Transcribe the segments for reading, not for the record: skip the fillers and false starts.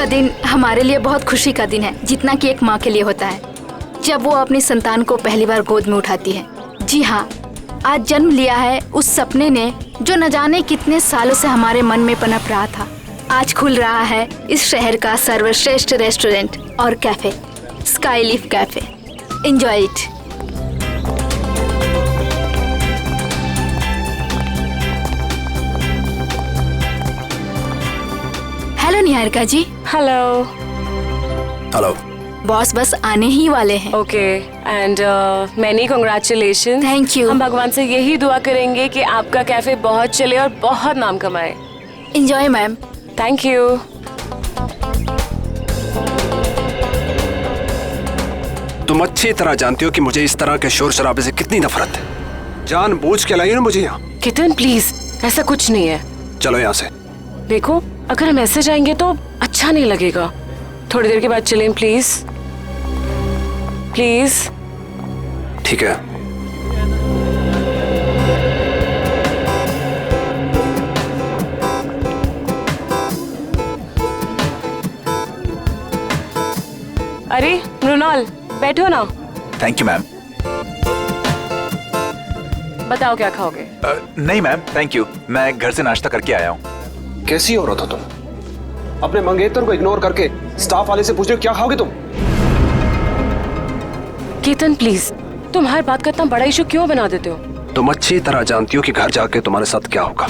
का दिन हमारे लिए बहुत खुशी का दिन है, जितना कि एक माँ के लिए होता है जब वो अपनी संतान को पहली बार गोद में उठाती है। जी हाँ, आज जन्म लिया है उस सपने ने जो न जाने कितने सालों से हमारे मन में पनप रहा था। आज खुल रहा है इस शहर का सर्वश्रेष्ठ रेस्टोरेंट और cafe, sky leaf cafe. Enjoy it. Hello Niharika ji. Hello. Hello. Boss बस आने ही वाले हैं। Okay, and many congratulation. Thank you. हम भगवान से यही दुआ करेंगे कि आपका कैफे बहुत चले और बहुत नाम कमाए। Enjoy ma'am. Thank you. तुम अच्छी तरह जानती हो कि मुझे इस तरह के शोर शराबे से कितनी नफरत है। जानबूझ के लाई हो ना मुझे यहाँ। केतन प्लीज, ऐसा कुछ नहीं है। चलो यहाँ से। देखो, अगर हम ऐसे जाएंगे तो अच्छा नहीं लगेगा। थोड़ी देर के बाद चलें प्लीज। प्लीज। ठीक है। अरे मृणाल, बैठो ना। Thank you ma'am. बताओ क्या खाओगे? नहीं मैम, थैंक यू, मैं घर से नाश्ता करके आया हूँ। कैसी औरत हो तुम? अपने मंगेतर को इग्नोर करके स्टाफ वाले से पूछ रहे हो क्या खाओगे तुम? केतन प्लीज, तुम हर बात का इतना बड़ा इशू क्यों बना देते हो? तुम अच्छी तरह जानती हो कि घर जाके तुम्हारे साथ क्या होगा।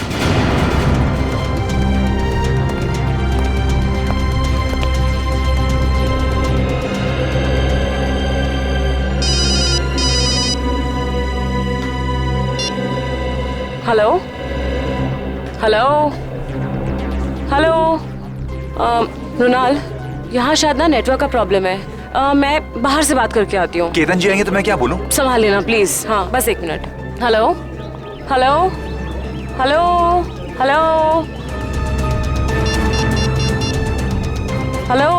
Hello hello hello. मृणाल, यहाँ शायद ना नेटवर्क का प्रॉब्लम है। मैं बाहर से बात करके आती हूँ। केतन जी आएंगे तो मैं क्या बोलूँ? संभाल लेना प्लीज। हाँ, बस 1 minute. Hello hello hello hello hello.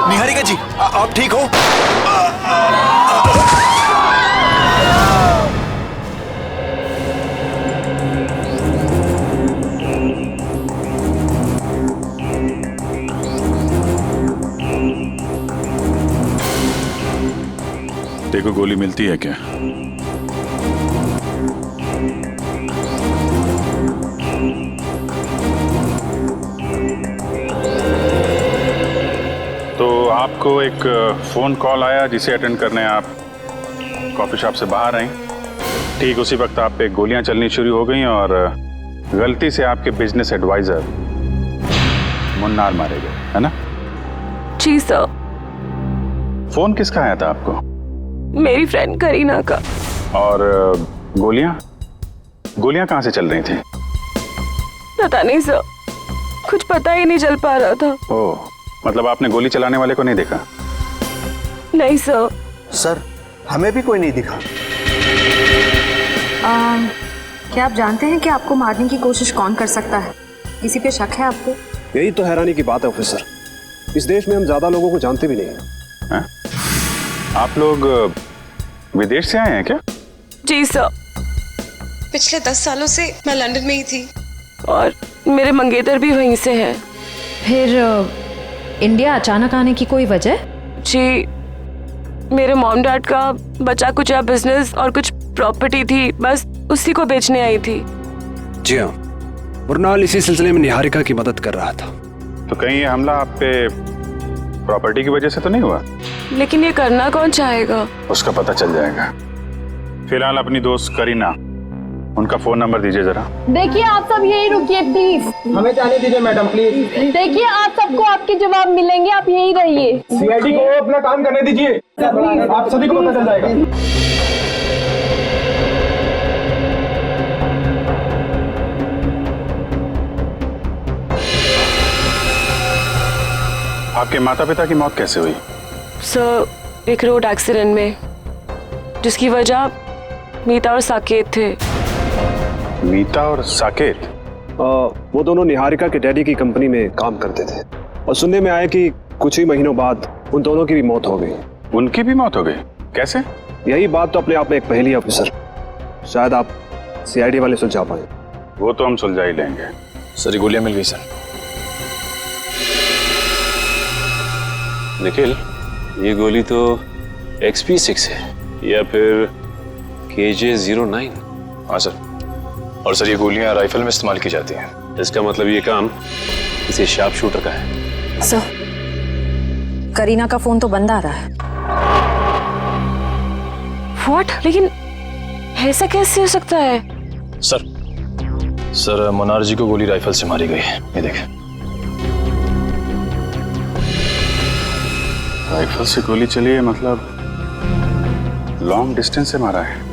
Niharika ji, आप ठीक हो? देखो, गोली मिलती है क्या? तो आपको एक फोन कॉल आया जिसे अटेंड करने आप कॉफी शॉप से बाहर आई। ठीक उसी वक्त आप पे गोलियां चलनी शुरू हो गई और गलती से आपके बिजनेस एडवाइजर मुन्नार मारे गए, है ना? जी सर। फोन किसका आया था आपको? मेरी फ्रेंड करीना का। और गोलियां कहाँ से चल रही थी? पता नहीं सर, कुछ पता ही नहीं चल पा रहा था। ओह, मतलब आपने गोली चलाने वाले को नहीं देखा? नहीं सर। सर, हमें भी कोई नहीं दिखा। क्या आप जानते हैं कि आपको मारने की कोशिश कौन कर सकता है? किसी पे शक है आपको? यही तो हैरानी की बात है ऑफिसर, इस देश में हम ज्यादा लोगों को जानते भी नहीं हैं। आप लोग विदेश से आए हैं क्या? जी सर। पिछले 10 सालों से मैं लंदन में ही थी और मेरे मंगेतर भी वहीं से हैं। फिर इंडिया अचानक आने की कोई वजह? जी, मेरे मॉम डैड का बचा कुचा बिजनेस और कुछ प्रॉपर्टी थी, बस उसी को बेचने आई थी। जी हाँ, मुरनाल इसी सिलसिले में निहारिका की मदद कर रहा था। तो कहीं ये हमला आप पे प्रॉपर्टी की वजह से तो नहीं हुआ? लेकिन ये करना कौन चाहेगा? उसका पता चल जाएगा। फिलहाल अपनी दोस्त करीना, उनका फोन नंबर दीजिए जरा। देखिए, आप सब यही रुकिए प्लीज। हमें जाने दीजिए मैडम प्लीज। देखिए, आप सबको आपके जवाब मिलेंगे, आप यही रहिए। सीआईडी को अपना काम करने दीजिए, आप सभी को पता चल जाएगा। आपके माता पिता की मौत कैसे हुई? सर, एक रोड एक्सीडेंट में, जिसकी वजह मीता और साकेत थे। मीता और साकेत? वो दोनों निहारिका के डैडी की कंपनी में काम करते थे और सुनने में आया कि कुछ ही महीनों बाद उन दोनों की भी मौत हो गई। उनकी भी मौत हो गई? कैसे? यही बात तो अपने आप में एक पहेली है ऑफिसर। शायद आप सीआईडी वाले सुलझा पाए। वो तो हम सुलझा ही लेंगे। सर, ये गोलियां मिल गई सर। निखिल, ये गोली तो XP6 है या फिर KJ09। हाँ सर, और सर ये गोलियां राइफल में इस्तेमाल की जाती हैं। इसका मतलब ये काम किसी शार्प शूटर का है। सर, करीना का फोन तो बंद आ रहा है। व्हाट? लेकिन ऐसा कैसे हो सकता है? सर मुनार जी को गोली राइफल से मारी गई है। ये देखें। राइफल से गोली चली है, मतलब लॉन्ग डिस्टेंस से मारा है।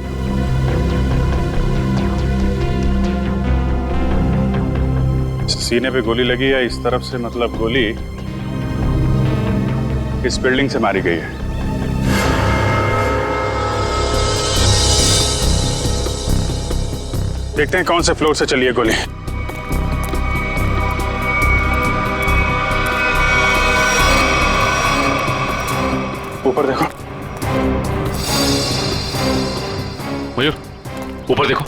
सीने पे गोली लगी है इस तरफ से, मतलब गोली इस बिल्डिंग से मारी गई है। देखते हैं कौन से फ्लोर से चली है गोली। ऊपर देखो। मयूर, ऊपर देखो।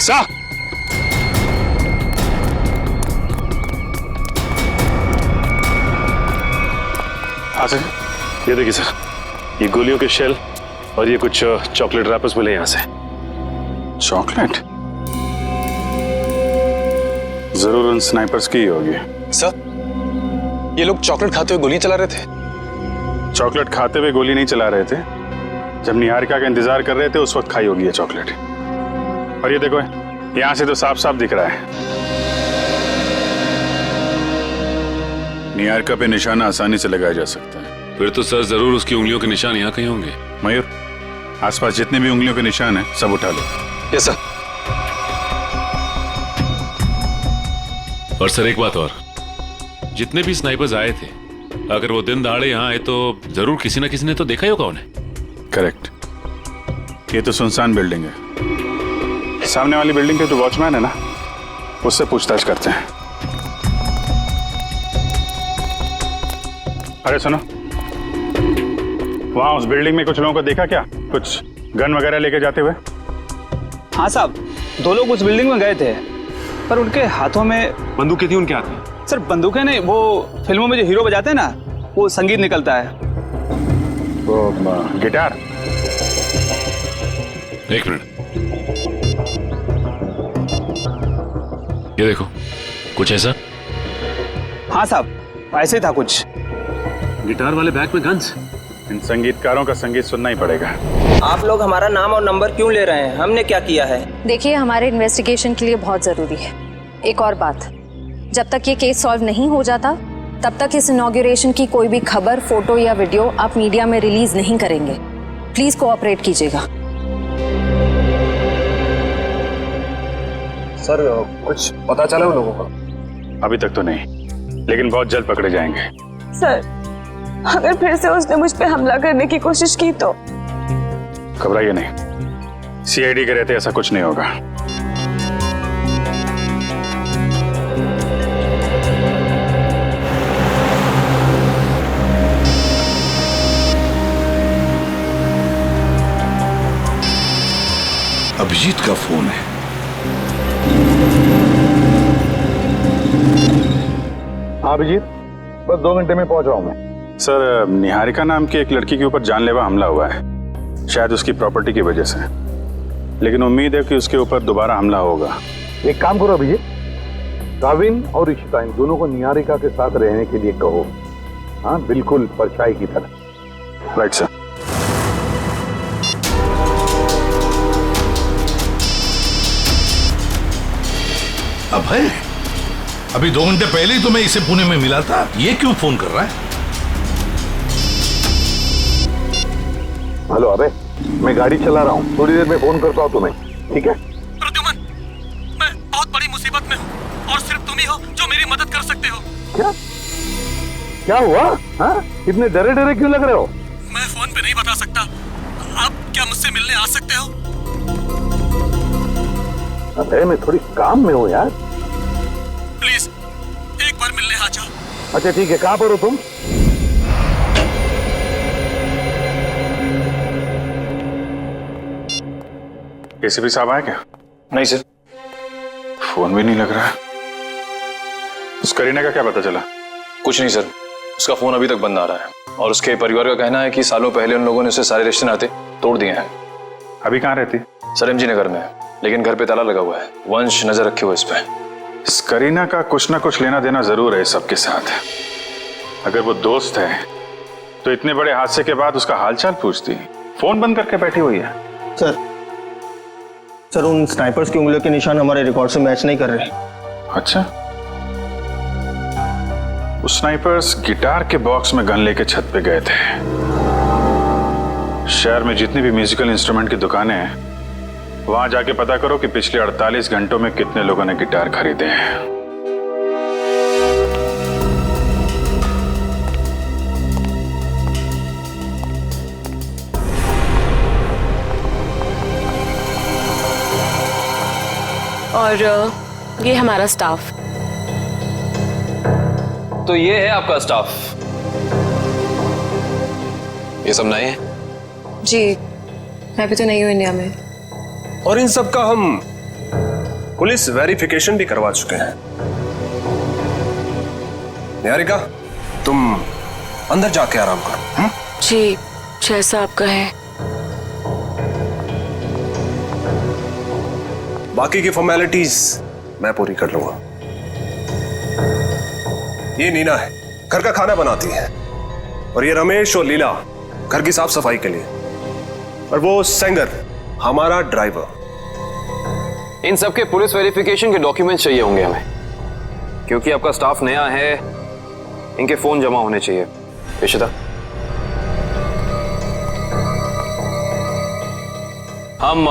सा सर, ये देखिए सर, ये गोलियों के शेल और ये कुछ चॉकलेट रैपर्स मिले यहाँ से। चॉकलेट? जरूर उन स्नाइपर्स की ही होगी। सर, ये लोग चॉकलेट खाते हुए गोली चला रहे थे। चॉकलेट खाते हुए गोली नहीं चला रहे थे। जब निहारिका का इंतजार कर रहे थे उस वक्त खाई होगी ये चॉकलेट। और ये देखो, यहां से तो साफ साफ दिख रहा है। निहारिका पे निशाना आसानी से लगाया जा सकता है। फिर तो सर जरूर उसकी उंगलियों के निशान यहाँ कहीं होंगे। मयूर, आसपास जितने भी उंगलियों के निशान हैं सब उठा लो। Yes sir. और सर एक बात और, जितने भी स्नाइपर्स आए थे, अगर वो दिन दहाड़े यहाँ आए तो जरूर किसी न किसी ने तो देखा ही होगा उन्हें। करेक्ट। ये तो सुनसान बिल्डिंग है। सामने वाली बिल्डिंग के जो वॉचमैन है ना, उससे पूछताछ करते हैं। अरे सुनो, वहां उस बिल्डिंग में कुछ लोगों को देखा क्या? कुछ गन वगैरह लेके जाते हुए? हाँ साहब, 2 लोग उस बिल्डिंग में गए थे, पर उनके हाथों में बंदूकें थी उनके हाथ में। सर बंदूकें नहीं, वो फिल्मों में जो हीरो बजाते हैं ना, वो संगीत निकलता है। वो गिटार। एक मिनट, ये देखो, कुछ ऐसा। हाँ साहब, ऐसे था कुछ। गिटार वाले बैग में गन्स। इन संगीतकारों का संगीत सुनना ही पड़ेगा। आप लोग हमारा नाम और नंबर क्यों ले रहे हैं? हमने क्या किया है? देखिए, हमारे इन्वेस्टिगेशन के लिए बहुत ज़रूरी है। एक और बात, जब तक ये केस सॉल्व नहीं हो जाता तब तक इस इनॉग्रेशन की कोई भी खबर, फोटो या वीडियो आप मीडिया में रिलीज नहीं करेंगे। प्लीज कोऑपरेट कीजिएगा। सर, कुछ पता चला उन लोगों का? अभी तक तो नहीं, लेकिन बहुत जल्द पकड़े जाएंगे। सर, अगर फिर से उसने मुझ पे हमला करने की कोशिश की तो? घबराइए नहीं, सीआईडी के रहते ऐसा कुछ नहीं होगा। अभिजीत का फोन है। हाँ अभिजीत, बस 2 घंटे में पहुंच रहा हूं मैं। सर, निहारिका नाम की एक लड़की के ऊपर जानलेवा हमला हुआ है, शायद उसकी प्रॉपर्टी की वजह से। लेकिन उम्मीद है कि उसके ऊपर दोबारा हमला होगा। एक काम करो अभिजीत, काविन और इशिता इन दोनों को निहारिका के साथ रहने के लिए कहो। हाँ, बिल्कुल परछाई की तरह। Right sir. अभय, अभी 2 घंटे पहले ही तो मैं इसे पुणे में मिला था, ये क्यों फोन कर रहा है? हेलो अबे, मैं गाड़ी चला रहा हूँ, थोड़ी देर में फोन करता हूँ तुम्हें, ठीक है? प्रद्युमन, मैं बहुत बड़ी मुसीबत में हूँ और सिर्फ तुम ही हो जो मेरी मदद कर सकते हो। क्या? क्या हुआ? हाँ? इतने डरे डरे क्यों लग रहे हो? मैं फोन पे नहीं बता सकता। आप क्या मुझसे मिलने आ सकते हो? अबे मैं थोड़ी काम में हूँ यार। प्लीज एक बार मिलने आ जाओ। अच्छा ठीक है, कहाँ पर हो तुम? एसीपी साहब आए क्या? नहीं सर। फोन भी नहीं लग रहा है। उस करीना का क्या पता चला? कुछ नहीं सर, उसका फोन अभी तक बंद आ रहा है और उसके परिवार का कहना है कि सालों पहले उन लोगों ने उसे सारे रिश्ते नाते तोड़ दिए हैं। अभी कहाँ रहती? सर MG नगर में है, लेकिन घर पे ताला लगा हुआ है। वंश नजर रखे हुए इस पे। इस करीना का कुछ ना कुछ लेना देना जरूर है सबके साथ। अगर वो दोस्त है तो इतने बड़े हादसे के बाद उसका हालचाल पूछती, फोन बंद करके बैठी हुई है। सर उन स्नाइपर्स की उंगलियों के निशान हमारे रिकॉर्ड से मैच नहीं कर रहे। अच्छा, वो स्नाइपर्स गिटार के बॉक्स में गन लेके छत पे गए थे। शहर में जितनी भी म्यूजिकल इंस्ट्रूमेंट की दुकानें हैं, वहां जाके पता करो कि पिछले 48 घंटों में कितने लोगों ने गिटार खरीदे हैं। और ये हमारा स्टाफ। तो ये है आपका स्टाफ। ये सब नए हैं? जी, मैं भी तो नहीं हूँ इंडिया में। और इन सब का हम पुलिस वेरिफिकेशन भी करवा चुके हैं। निहारिका, तुम अंदर जाके आराम करो। जी, जैसा आपका है। बाकी की फॉर्मेलिटीज मैं पूरी कर लूंगा। ये नीना है, घर का खाना बनाती है, और ये रमेश और लीला घर की साफ सफाई के लिए, और वो सेंगर हमारा ड्राइवर। इन सबके पुलिस वेरिफिकेशन के डॉक्यूमेंट्स चाहिए होंगे हमें, क्योंकि आपका स्टाफ नया है। इनके फोन जमा होने चाहिए। इशिता, हम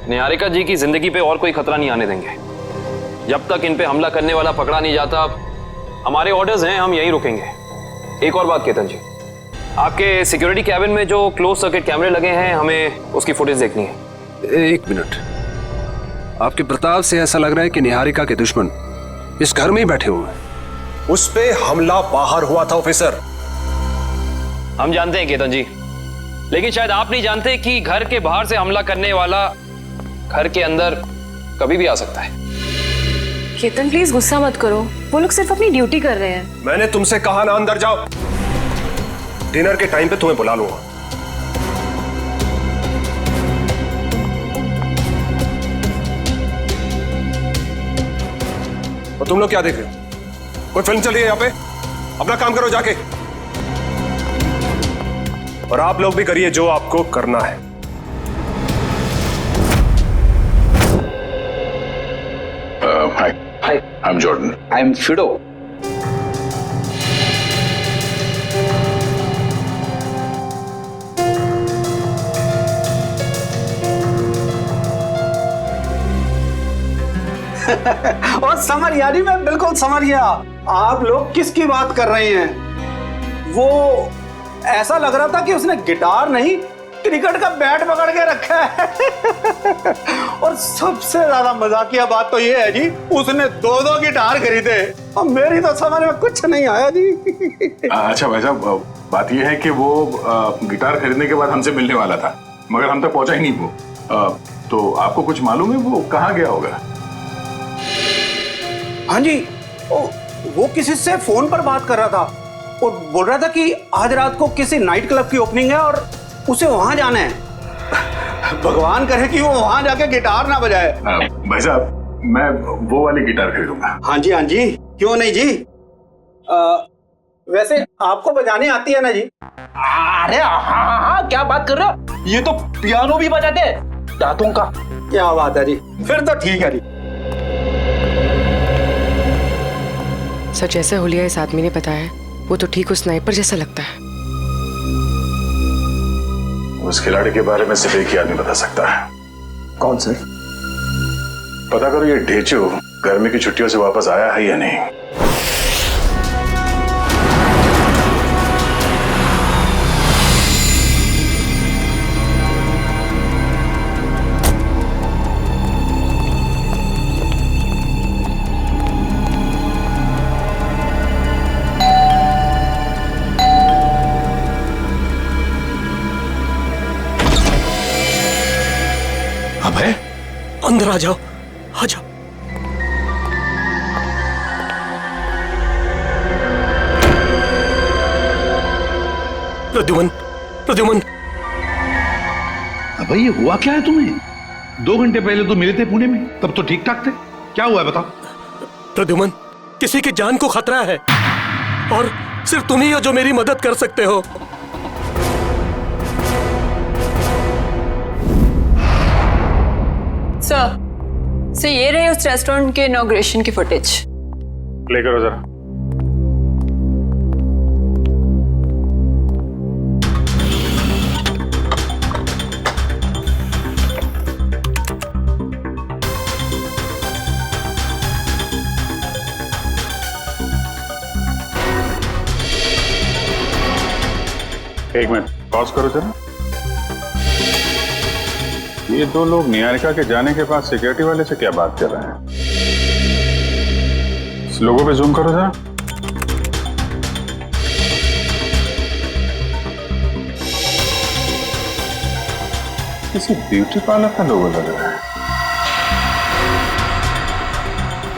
निहारिका जी की जिंदगी पे और कोई खतरा नहीं आने देंगे। जब तक इन पे हमला करने वाला पकड़ा नहीं जाता, हमारे ऑर्डर्स हैं, हम यहीं रुकेंगे। एक और बात केतन जी, आपके सिक्योरिटी कैबिन में जो क्लोज सर्किट कैमरे लगे हैं, हमें उसकी फुटेज देखनी है। एक मिनट, आपके प्रताप से ऐसा लग रहा है कि निहारिका के दुश्मन इस घर में ही बैठे हुए हैं। उस पे हमला बाहर हुआ था ऑफिसर। हम जानते हैं केतन जी, लेकिन शायद आप नहीं जानते कि घर के बाहर से हमला करने वाला घर के अंदर कभी भी आ सकता है। केतन प्लीज गुस्सा मत करो, वो लोग सिर्फ अपनी ड्यूटी कर रहे हैं। मैंने तुमसे कहा ना अंदर जाओ। डिनर के टाइम पे तुम्हें बुला लूंगा। और तुम लोग क्या देख रहे हो? कोई फिल्म चल रही है यहाँ पे? अपना काम करो जाके। और आप लोग भी करिए जो आपको करना है। Hi, I'm Jordan. I'm Fido. और समर यानी मैं बिल्कुल समझ गया आप लोग किसकी बात कर रहे हैं। वो ऐसा लग रहा था कि उसने गिटार नहीं, क्रिकेट का बैट पकड़ के रखा है। और सबसे ज्यादा मजाकिया बात तो ये है जी, उसने 2-2 गिटार खरीदे और मेरी तो समझ में कुछ नहीं आया जी। अच्छा भाई साहब, बात यह है कि वो गिटार खरीदने के बाद हमसे मिलने वाला था, मगर हम तक पहुंचा ही नहीं वो। तो आपको कुछ मालूम है वो कहाँ गया होगा? हाँ जी, वो किसी से फोन पर बात कर रहा था। वो बोल रहा था कि आज रात को किसी नाइट क्लब की ओपनिंग है और उसे वहां जाना है। भगवान करे कि वो वहां जाके गिटार ना बजाए। भाई साहब, मैं वो वाली गिटार खरीदूंगा। हाँ जी, हाँ जी, क्यों नहीं जी। वैसे आपको बजाने आती है ना जी? अरे हाँ हाँ, क्या बात कर रहे हो, ये तो पियानो भी बजाते हैं दांतों का। क्या बात है जी, फिर तो ठीक है जी। सर, जैसा हुलिया इस आदमी ने बताया वो तो ठीक उस स्नाइपर जैसा लगता है। उस खिलाड़ी के बारे में सिर्फ एक ही आदमी बता सकता है। कौन सर? पता करो ये ढेचू गर्मी की छुट्टियों से वापस आया है या नहीं। अबे अंदर आ जाओ, आ जाओ। प्रद्युमन, प्रद्युमन। अबे ये हुआ क्या है तुम्हें? 2 घंटे पहले तो मिले थे पुणे में, तब तो ठीक ठाक थे। क्या हुआ है बताओ। प्रद्युमन, किसी की जान को खतरा है और सिर्फ तुम ही हो जो मेरी मदद कर सकते हो। सर, ये रहे उस रेस्टोरेंट के इनॉग्रेशन की फुटेज। प्ले करो जरा। एक मिनट पॉज करो जरा। ये 2 लोग निहारिका के जाने के बाद सिक्योरिटी वाले से क्या बात कर रहे हैं? इस लोगों पे जूम करो जरा। किसी ब्यूटी पार्लर का लोगो लग रहा है।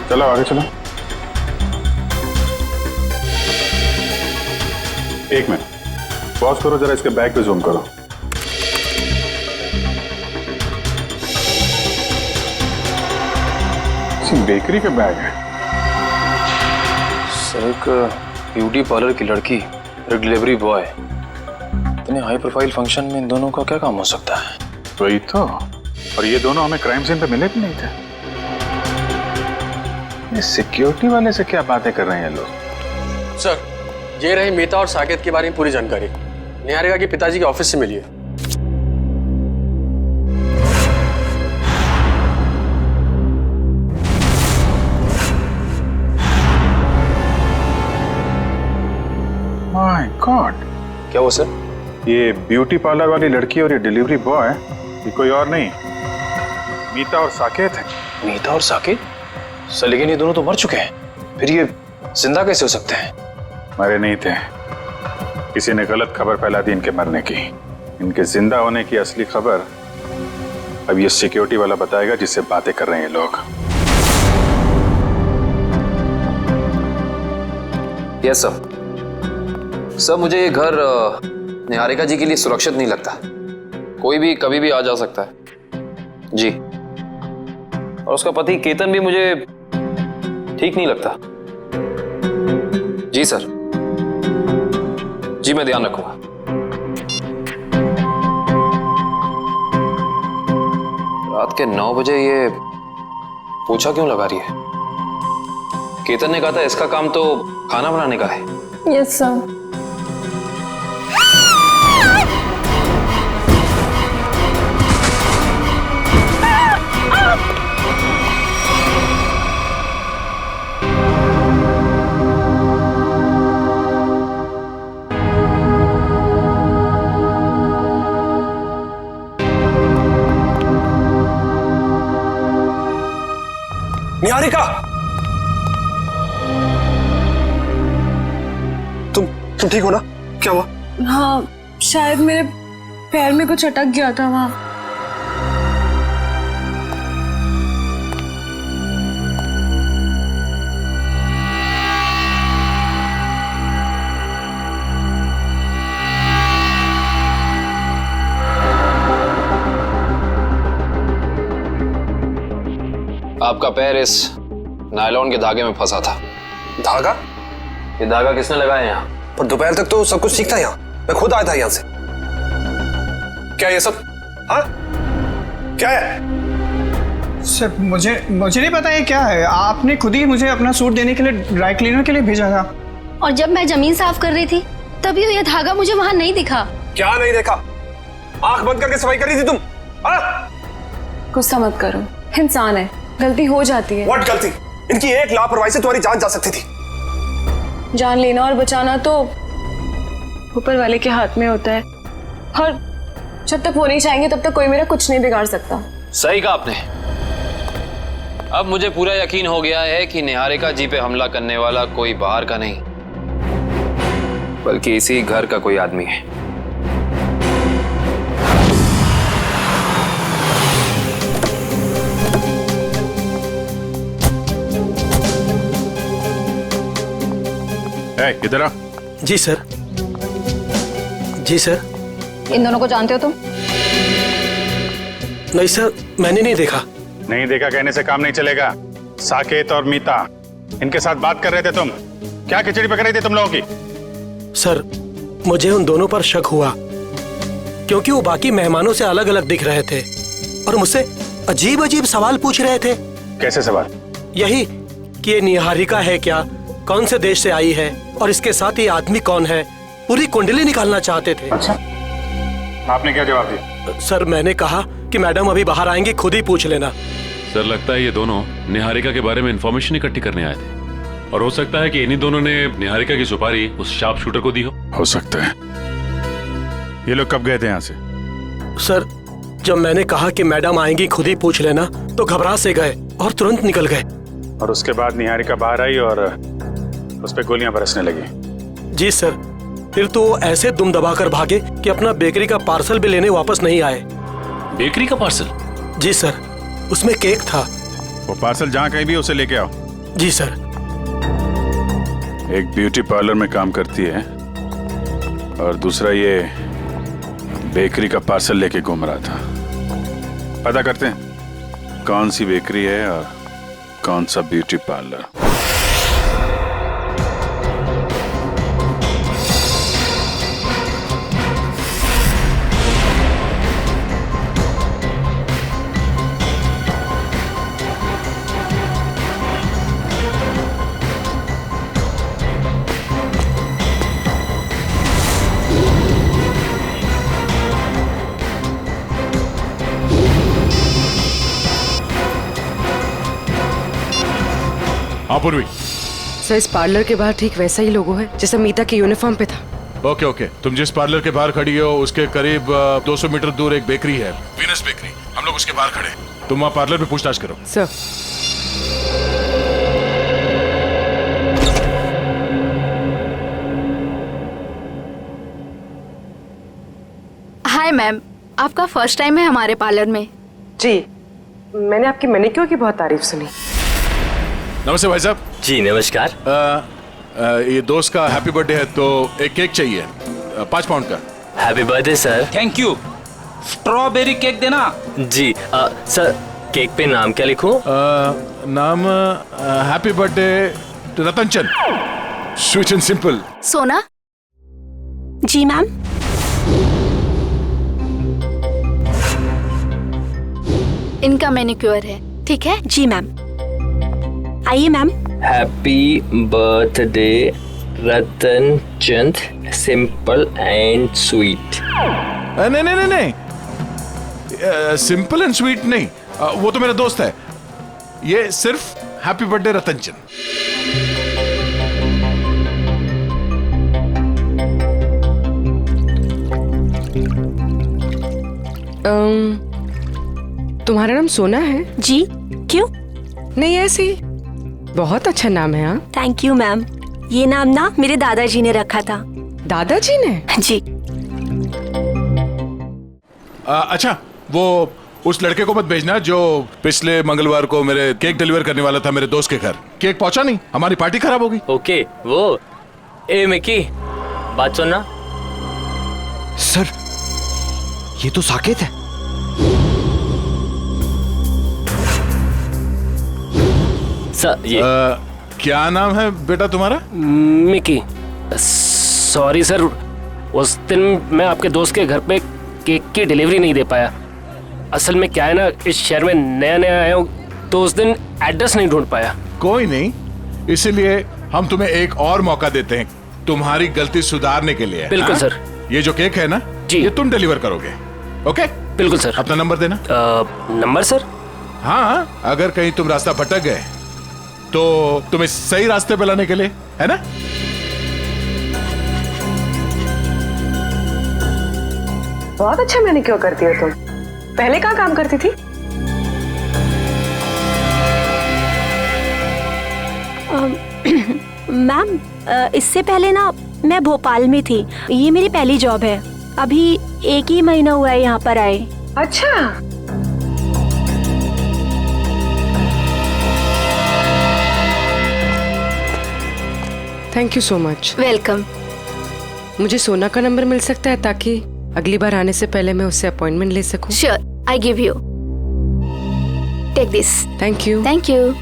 चलो आगे चलो। एक मिनट पॉज करो जरा, इसके बैग पे जूम करो। बेकरी का बैग है। सर, एक ब्यूटी पार्लर की लड़की, एक डिलीवरी बॉय, इतने हाई प्रोफाइल फंक्शन में इन दोनों का क्या काम हो सकता है? वही तो। और ये दोनों हमें क्राइम सीन पे मिले भी नहीं थे। ये सिक्योरिटी वाले से क्या बातें कर रहे हैं लोग? सर, ये रही मीता और साकेत के बारे में पूरी जानकारी। निहारिका के पिताजी के ऑफिस से मिली है। माय गॉड, क्या हुआ सर? ये ब्यूटी पार्लर वाली लड़की और ये डिलीवरी बॉय, ये कोई और नहीं, मीता और साकेत है। मीता और साकेत? सर, लेकिन ये दोनों तो मर चुके हैं, फिर ये जिंदा कैसे हो सकते हैं? मरे नहीं थे, किसी ने गलत खबर फैला दी इनके मरने की। इनके जिंदा होने की असली खबर अब ये सिक्योरिटी वाला बताएगा जिससे बातें कर रहे हैं ये लोग। Yes sir. सर, मुझे ये घर निहारिका जी के लिए सुरक्षित नहीं लगता। कोई भी कभी भी आ जा सकता है जी। और उसका पति केतन भी मुझे ठीक नहीं लगता। जी सर, जी मैं ध्यान रखूंगा। रात के 9 बजे ये पोछा क्यों लगा रही है? केतन ने कहा था इसका काम तो खाना बनाने का है। Yes sir. निहारिका, तुम ठीक हो ना? क्या हुआ? हाँ, शायद मेरे पैर में कुछ अटक गया था वहां। आपका पैर इस नायलॉन के धागे में फंसा था। धागा? ये धागा किसने लगाया यहाँ? पर दोपहर तक तो सब कुछ ठीक था यहाँ, मैं खुद आया था यहाँ से। क्या ये सब? हाँ? क्या है? सर मुझे नहीं पता ये क्या है। आपने खुद ही मुझे अपना सूट देने के लिए ड्राई क्लीनर के लिए भेजा था। और जब मैं जमीन साफ कर रही थी तभी ये धागा मुझे वहां नहीं दिखा। क्या नहीं देखा? आंख बंद करके सफाई कर रही थी तुम? गुस्सा मत करो, इंसान है, गलती हो जाती है। व्हाट गलती? इनकी एक लापरवाही से तुम्हारी जान जा सकती थी। जान लेना और बचाना तो ऊपर वाले के हाथ में होता है, और जब तक वो नहीं चाहेंगे तब तक कोई मेरा कुछ नहीं बिगाड़ सकता। सही कहा आपने। अब मुझे पूरा यकीन हो गया है कि निहारिका जी पे हमला करने वाला कोई बाहर का नहीं, बल्कि इसी घर का कोई आदमी है। इधर आ। जी सर। जी सर। इन दोनों को जानते हो तुम? नहीं सर, मैंने नहीं देखा। नहीं देखा कहने से काम नहीं चलेगा। साकेत और मीता, इनके साथ बात कर रहे थे तुम। क्या खिचड़ी पक रही थी तुम लोगों की? सर, मुझे उन दोनों पर शक हुआ क्योंकि वो बाकी मेहमानों से अलग अलग दिख रहे थे और मुझसे अजीब अजीब सवाल पूछ रहे थे। कैसे सवाल? यही कि ये निहारिका है क्या, कौन से देश से आई है और इसके साथ ये आदमी कौन है, पूरी कुंडली निकालना चाहते थे। अच्छा, आपने क्या जवाब दिया? सर, मैंने कहा कि मैडम अभी बाहर आएंगी, खुद ही पूछ लेना। सर, लगता है ये दोनों निहारिका के बारे में इंफॉर्मेशन इकट्ठी करने आए थे और हो सकता है कि इन्हीं दोनों ने निहारिका की सुपारी उस शार्प शूटर को दी हो सकता है। ये लोग कब गए थे यहाँ से? सर, जब मैंने कहा कि मैडम आएंगी, खुद ही पूछ लेना, तो घबरा से गए और तुरंत निकल गए। और उसके बाद निहारिका बाहर आई और उस पे गोलियां बरसने लगी। जी सर, फिर तो वो ऐसे दुम दबाकर भागे कि अपना बेकरी का पार्सल भी लेने वापस नहीं आए। बेकरी का पार्सल? जी सर, उसमें केक था। वो पार्सल जहाँ कहीं भी उसे लेके आओ। जी सर। एक ब्यूटी पार्लर में काम करती है और दूसरा ये बेकरी का पार्सल लेके घूम रहा था। पता करते हैं कौन सी बेकरी है और कौन सा ब्यूटी पार्लर। पूर्वी, सर, इस पार्लर के बाहर ठीक वैसा ही लोगो है जैसा मीता के यूनिफॉर्म पे था। ओके ओके, तुम जिस पार्लर के बाहर खड़ी हो उसके करीब 200 मीटर दूर एक बेकरी है, वीनस बेकरी। हम लोग उसके बाहर खड़े, तुम वहाँ पार्लर पे पूछताछ करो। सर। हाय मैम, आपका फर्स्ट टाइम है हमारे पार्लर में? जी, मैंने आपकी मैनिक्योर की बहुत तारीफ सुनी। नमस्ते भाई साहब। जी नमस्कार। ये दोस्त का हैप्पी बर्थडे है तो एक केक चाहिए 5 पाउंड का। Happy birthday sir. Thank you. Strawberry cake देना। जी सर, केक पे नाम क्या लिखूं? नाम happy birthday Ratan Chand, sweet and simple. सोना? जी मैम। इनका मैनिक्योर है, ठीक है? जी मैम। आइए ma'am. Happy birthday Ratan Chand, simple and sweet. नहीं नहीं नहीं नहीं, सिंपल एंड स्वीट नहीं, वो तो मेरा दोस्त है। ये सिर्फ हैप्पी बर्थडे रतन चंद। तुम्हारा नाम सोना है? जी, क्यों? नहीं, ऐसे ही। बहुत अच्छा नाम है। हाँ, थैंक यू मैम। ये नाम ना मेरे दादाजी ने रखा था। दादाजी ने? जी। अच्छा, वो उस लड़के को मत भेजना जो पिछले मंगलवार को मेरे केक डिलीवर करने वाला था मेरे दोस्त के घर। केक पहुंचा नहीं, हमारी पार्टी खराब होगी। ओके, वो ए मिकी, बात सुनना। सर, ये तो साकेत है। सर ये क्या नाम है बेटा तुम्हारा? मिकी। सॉरी सर, उस दिन मैं आपके दोस्त के घर पे केक की डिलीवरी नहीं दे पाया। असल में क्या है ना, इस शहर में नया नया आया हूँ तो उस दिन एड्रेस नहीं ढूंढ पाया। कोई नहीं, इसीलिए हम तुम्हें एक और मौका देते हैं तुम्हारी गलती सुधारने के लिए। बिल्कुल सर। ये जो केक है ना जी, ये तुम डिलीवर करोगे। ओके बिल्कुल सर। अपना नंबर देना। Number sir? हाँ, अगर कहीं तुम रास्ता भटक गए तो तुम्हें सही रास्ते पे लाने के लिए, है ना? बहुत अच्छा मैनिक्योर करती हो तुम। पहले कहाँ काम करती थी? मैम, इससे पहले ना मैं भोपाल में थी। ये मेरी पहली जॉब है। अभी 1 ही महीना हुआ है यहाँ पर आए। अच्छा। Thank you so much. Welcome. मुझे सोना का नंबर मिल सकता है ताकि अगली बार आने से पहले मैं उससे अपॉइंटमेंट ले सकूं? Sure, I give you. Take this. Thank you. Thank you.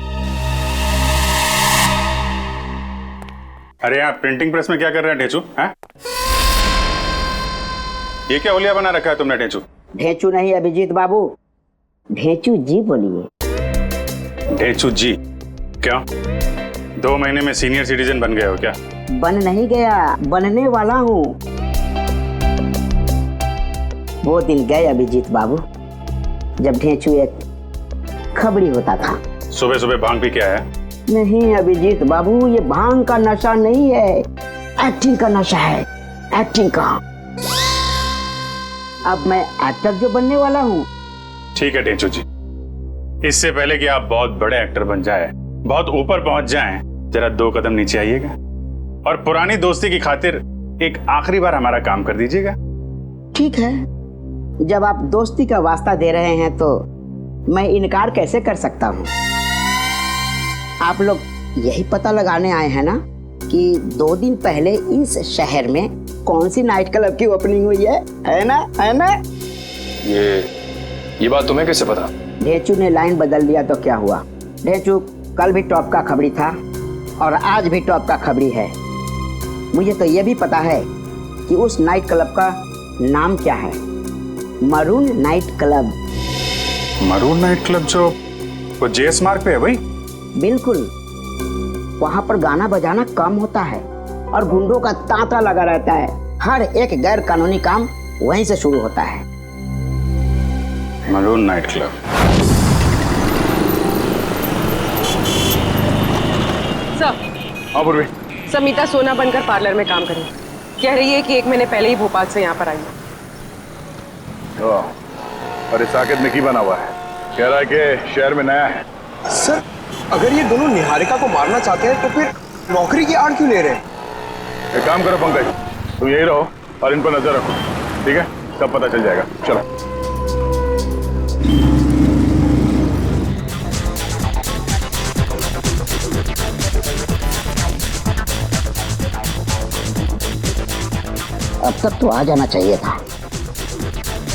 अरे आप प्रिंटिंग प्रेस में क्या कर रहे हैं ढेंचू? हैं? ये क्या होलिया बना रखा है तुमने ढेंचू? ढेंचू नहीं अभिजीत बाबू, ढेंचू जी बोलिए। ढेंचू जी? क्यों? 2 महीने में सीनियर सिटीजन बन गए हो क्या? बन नहीं गया, बनने वाला हूँ। वो दिन गए अभिजीत बाबू जब ढेंचू एक खबड़ी होता था। सुबह सुबह भांग भी क्या है? नहीं अभिजीत बाबू, ये भांग का नशा नहीं है, एक्टिंग का नशा है, एक्टिंग का। अब मैं एक्टर जो बनने वाला हूँ। ठीक है ढेंचू जी, इससे पहले कि आप बहुत बड़े एक्टर बन जाए, बहुत ऊपर पहुंच जाएं, जरा 2 कदम नीचे आइएगा और पुरानी दोस्ती की खातिर एक आखिरी बार हमारा काम कर दीजिएगा। ठीक है, जब आप दोस्ती का वास्ता दे रहे हैं तो मैं इनकार कैसे कर सकता हूँ। आप लोग यही पता लगाने आए हैं ना कि 2 दिन पहले इस शहर में कौन सी नाइट क्लब की ओपनिंग हुई है ना? है ना? ये बात तुम्हें कैसे पता? ढेंचू ने लाइन बदल दिया तो क्या हुआ? ढेंचू कल भी टॉप का खबरी था और आज भी टॉप का खबरी है। मुझे तो ये भी पता है कि उस नाइट क्लब का नाम क्या है, maroon night club. Maroon night club जो वो जेएस मार्ग पे है भाई? बिल्कुल, वहाँ पर गाना बजाना कम होता है और गुंडों का तांता लगा रहता है। हर एक गैर कानूनी काम वहीं से शुरू होता है। Maroon night club. सर। हाँ पूर्वी। समीता सोना बनकर पार्लर में काम करी। कह रही है कि 1 महीने पहले ही भोपाल से यहाँ पर आई है। अरे साकेत में की बना हुआ है, कह रहा है कि शहर में नया है। सर, अगर ये दोनों निहारिका को मारना चाहते हैं तो फिर नौकरी की आड़ क्यों ले रहे हैं? एक काम करो पंकज, तुम यही रहो और इन पर नजर रखो, ठीक है? सब पता चल जाएगा। चलो। अब तक तो आ जाना चाहिए था।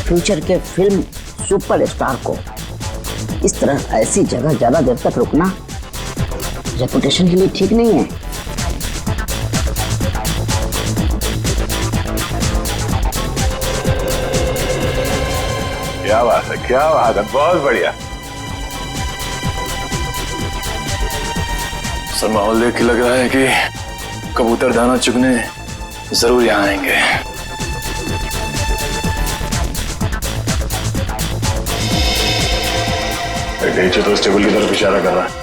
फ्यूचर के फिल्म सुपरस्टार को इस तरह ऐसी जगह ज्यादा देर तक रुकना रेपुटेशन के लिए ठीक नहीं है। क्या बात है, क्या बात है, बहुत बढ़िया। सर माहौल देख के लग रहा है कि कबूतर दाना चुगने जरूर यहाँ आएंगे। ढेंचू तो इस टेबल की तरफ इशारा कर रहा है।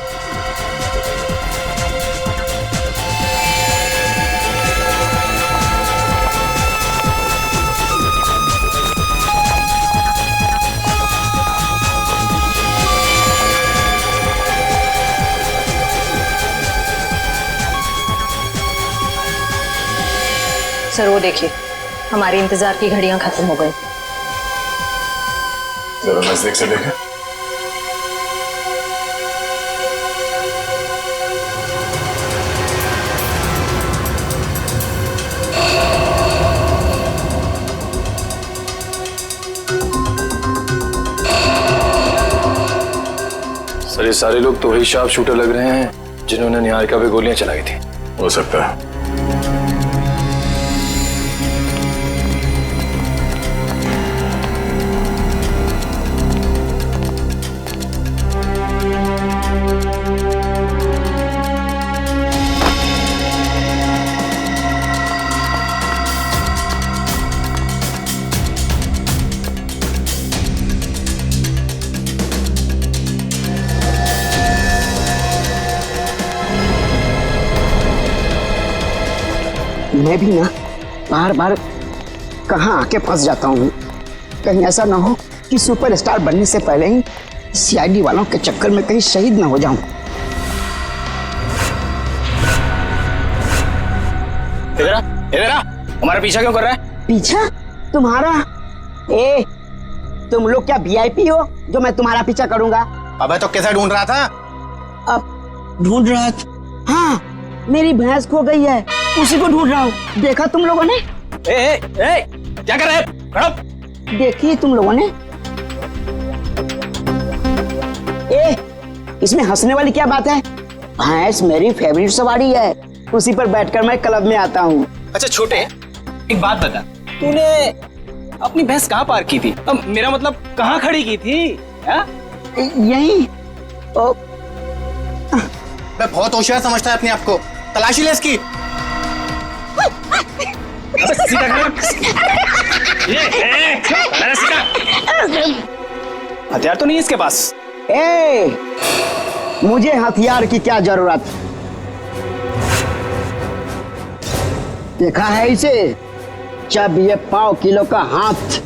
सर वो देखिए, हमारे इंतजार की घड़ियां खत्म हो गई। जरा नजदीक से देखें। सर ये सारे लोग तो वही शार्प शूटर लग रहे हैं जिन्होंने निहारिका पे गोलियां चलाई थी। हो सकता है। मैं भी ना बार बार कहाँ आके फंस जाता हूँ। कहीं ऐसा ना हो कि सुपरस्टार बनने से पहले ही सीआईडी वालों के चक्कर में कहीं शहीद ना हो जाऊं। इधर आ, हमारा पीछा क्यों कर रहा है? पीछा तुम्हारा? ए, तुम लोग क्या वीआईपी हो जो मैं तुम्हारा पीछा करूंगा? अबे तो कैसा ढूंढ रहा था? अब ढूंढ रहा था? हाँ, मेरी भैंस खो गई है, उसी को ढूंढ रहा हूँ। देखा तुम लोगों ने? क्या कर रहे हैं? खड़ो। देखिए तुम लोगों ने। इसमें हंसने वाली क्या बात है? भैंस मेरी फेवरेट सवारी है, उसी पर बैठकर मैं क्लब में आता हूँ। अच्छा छोटे, एक बात बता, तूने अपनी भैंस कहाँ पार्क की थी? अब मेरा मतलब कहाँ खड़ी की थी? यही। मैं बहुत होशियार समझता है अपने आप को। तलाशी ले इसकी। हथियार तो नहीं है इसके पास। मुझे हथियार की क्या जरूरत? देखा है इसे? जब ये 1.5 किलो का हाथ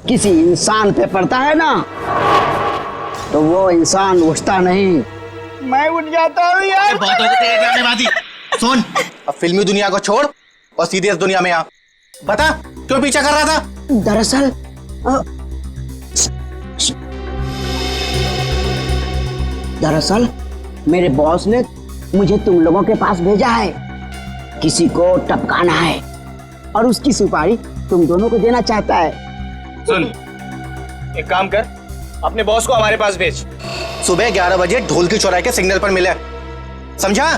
किसी इंसान पे पड़ता है ना, तो वो इंसान उठता नहीं, मैं उठ जाता हूँ यार। बहुत हो गई तेरे ड्रामेबाजी। सुन, अब फिल्मी दुनिया को छोड़ और सीधे इस दुनिया में आ। बता क्यों पीछा कर रहा था? दरअसल मेरे बॉस ने मुझे तुम लोगों के पास भेजा है। किसी को टपकाना है और उसकी सुपारी तुम दोनों को देना चाहता है। सुन, एक काम कर, अपने बॉस को हमारे पास भेज। सुबह 11 बजे ढोल की चौराहे के सिग्नल पर मिले, समझा?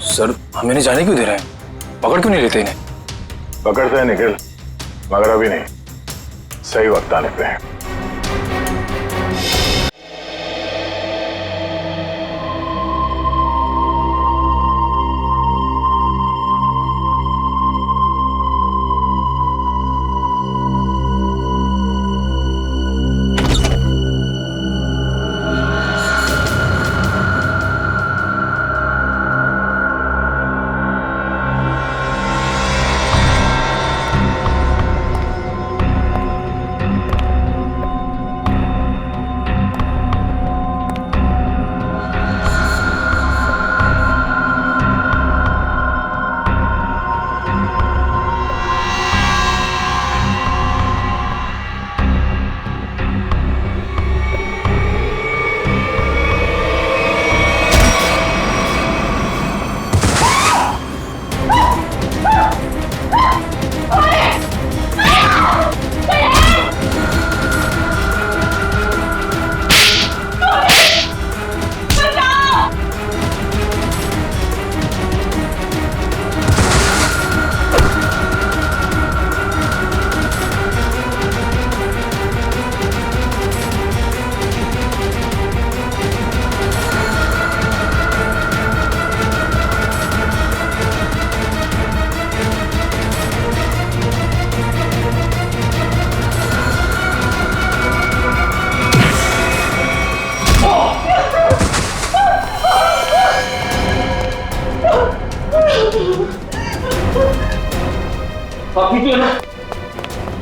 सर हमें नहीं जाने क्यों दे रहे हैं? पकड़ क्यों नहीं लेते इन्हें? पकड़ते हैं निखिल, मगर अभी नहीं, सही वक्त आने पे है।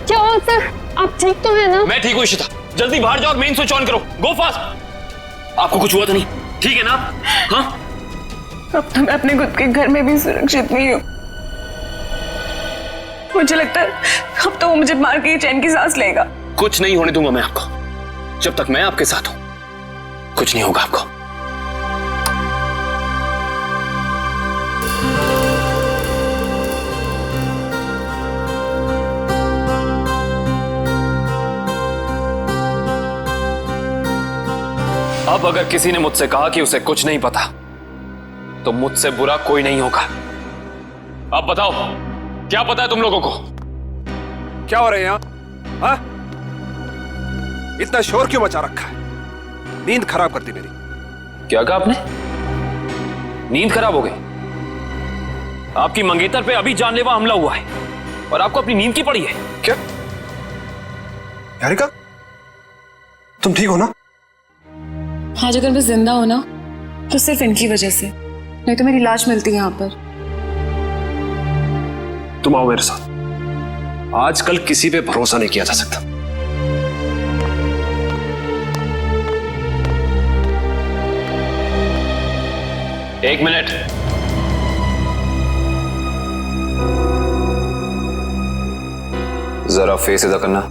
क्या हुआ सर? आप ठीक तो है ना? मैं ठीक हूँ इशिता, जल्दी बाहर जाओ और मेन स्विच ऑन करो। गो फास्ट। आपको कुछ हुआ तो नहीं? ठीक है ना? हाँ? अब तो मैं अपने खुद के घर में भी सुरक्षित नहीं हूँ। मुझे लगता है अब तो वो मुझे मार के चैन की सांस लेगा। कुछ नहीं होने दूंगा मैं आपको। जब तक मैं आपके साथ हूं कुछ नहीं होगा आपको। अब अगर किसी ने मुझसे कहा कि उसे कुछ नहीं पता तो मुझसे बुरा कोई नहीं होगा। अब बताओ, क्या पता है तुम लोगों को? क्या हो रहा है यहाँ? हाँ? इतना शोर क्यों मचा रखा है? नींद खराब करती मेरी। क्या कहा आपने? नींद खराब हो गई? आपकी मंगेतर पे अभी जानलेवा हमला हुआ है और आपको अपनी नींद की पड़ी है क्या? निहारिका, तुम ठीक हो ना? आज अगर मैं जिंदा हो ना तो सिर्फ इनकी वजह से, नहीं तो मेरी लाश मिलती है यहाँ पर। तुम आओ मेरे साथ। आजकल किसी पे भरोसा नहीं किया जा सकता। एक मिनट। जरा फेस इधर करना।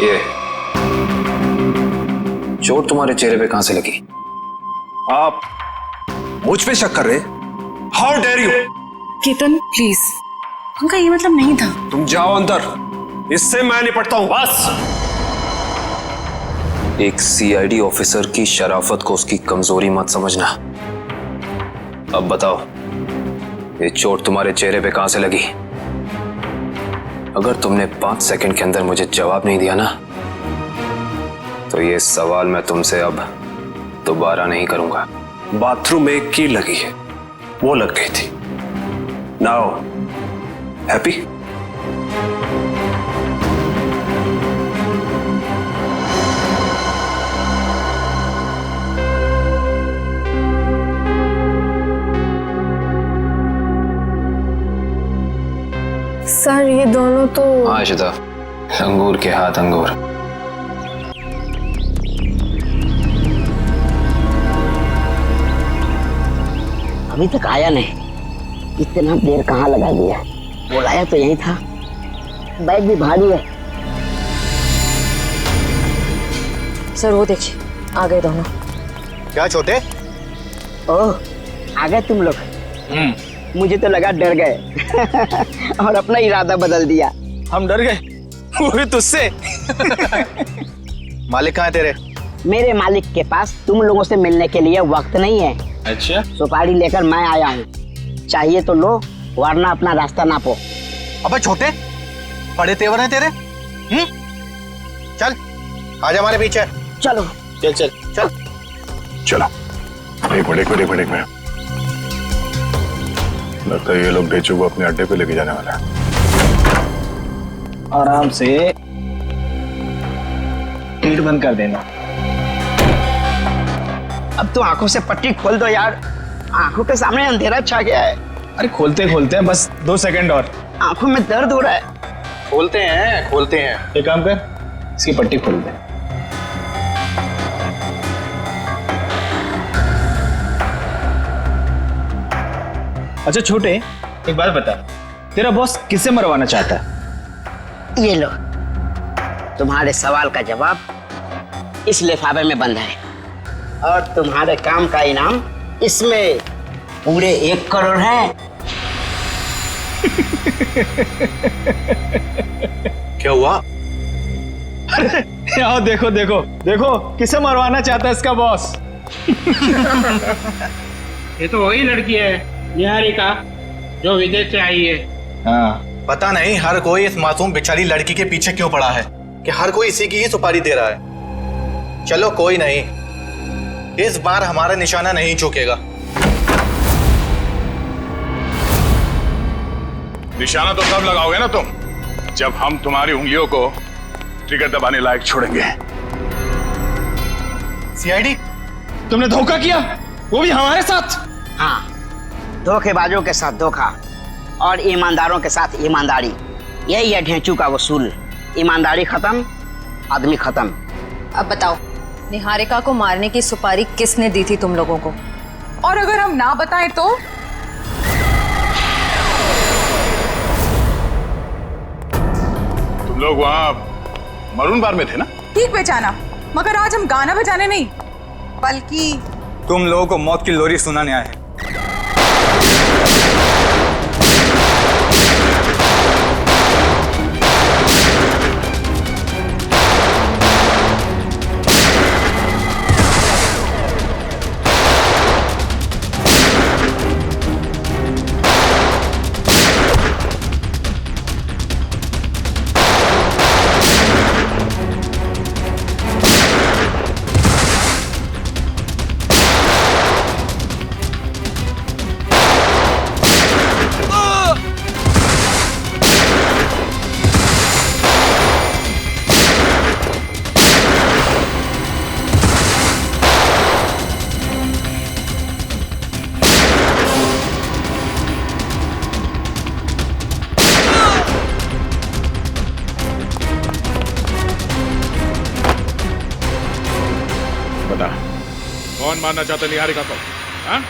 ये चोट तुम्हारे चेहरे पे कहां से लगी? आप मुझ पे शक कर रहे? How dare you! Ketan please, उनका ये मतलब नहीं था। तुम जाओ अंदर, इससे मैं निपटता हूं। बस! एक सीआईडी ऑफिसर की शराफत को उसकी कमजोरी मत समझना। अब बताओ, ये चोट तुम्हारे चेहरे पे कहां से लगी? अगर तुमने 5 सेकंड के अंदर मुझे जवाब नहीं दिया ना, तो ये सवाल मैं तुमसे अब दोबारा नहीं करूंगा। बाथरूम में एक कील लगी है, वो लग गई थी। Now happy? सर ये दोनों तो... हाँ इशिता, अंगूर के हाथ अंगूर। अभी तक आया नहीं, इतना देर कहाँ लगा दिया? बुलाया तो यही था। बैग भी भारी है। सर वो देखिए, आ गए दोनों। क्या छोटे? ओह, आ गए तुम लोग। मुझे तो लगा डर गए और अपना इरादा बदल दिया। हम डर गए? वो भी तुझसे? मालिक कहाँ है तेरे? मेरे मालिक के पास तुम लोगों से मिलने के लिए वक्त नहीं है। अच्छा, सुपारी लेकर मैं आया हूँ, चाहिए तो लो, वरना अपना रास्ता नापो। अबे छोटे, बड़े तेवर हैं तेरे। चल आजा हमारे पीछे। चलो चल चल चल चलो। एक मिनट। लगता है ये लोग ढेचू को अपने अड्डे पे लेके जाने वाला है। आराम से गेट बंद कर देना। अब तो आंखों से पट्टी खोल दो यार, आंखों के सामने अंधेरा छा गया है। अरे खोलते खोलते बस 2 सेकंड और। आंखों में दर्द हो रहा है। खोलते हैं। एक काम कर, इसकी पट्टी खोल दे। अच्छा छोटे, एक बात बता, तेरा बॉस किसे मरवाना चाहता है? ये लो, तुम्हारे सवाल का जवाब इस लिफाफे में बंद है और तुम्हारे काम का इनाम इसमें पूरे 1 करोड़ है। क्या हुआ? अरे यहाँ देखो किसे मरवाना चाहता है इसका बॉस। ये तो वही लड़की है, निहारिका, जो विदेश से आई है। हाँ, पता नहीं हर कोई इस मासूम बेचारी लड़की के पीछे क्यों पड़ा है कि हर कोई इसी की ही सुपारी दे रहा है। चलो कोई नहीं, इस बार हमारा निशाना नहीं चूकेगा। निशाना तो तब लगाओगे ना तुम, जब हम तुम्हारी उंगलियों को ट्रिगर दबाने लायक छोड़ेंगे। सीआईडी, तुमने धोखा किया, वो भी हमारे साथ। हाँ, धोखेबाजों के साथ धोखा और ईमानदारों के साथ ईमानदारी, यही है ढेंचू का वसूल। ईमानदारी खत्म, आदमी खत्म। अब बताओ, निहारिका को मारने की सुपारी किसने दी थी तुम लोगों को? और अगर हम ना बताएं तो? तुम लोग वहाँ मरून बार में थे ना? ठीक पहचाना, मगर आज हम गाना बजाने नहीं, बल्कि तुम लोगों को मौत की लोरी सुनाने आए हैं। कौन मारना चाहता निहारिका को? हाँ?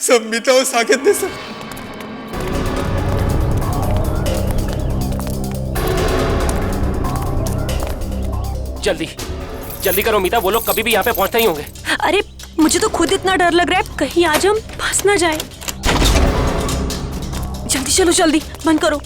सब मीता और साकेत ने सर। जल्दी जल्दी करो मीता, वो लोग कभी भी यहाँ पे पहुंचते ही होंगे। अरे मुझे तो खुद इतना डर लग रहा है, कहीं आज हम फंस ना जाए। जल्दी चलो, जल्दी बंद करो।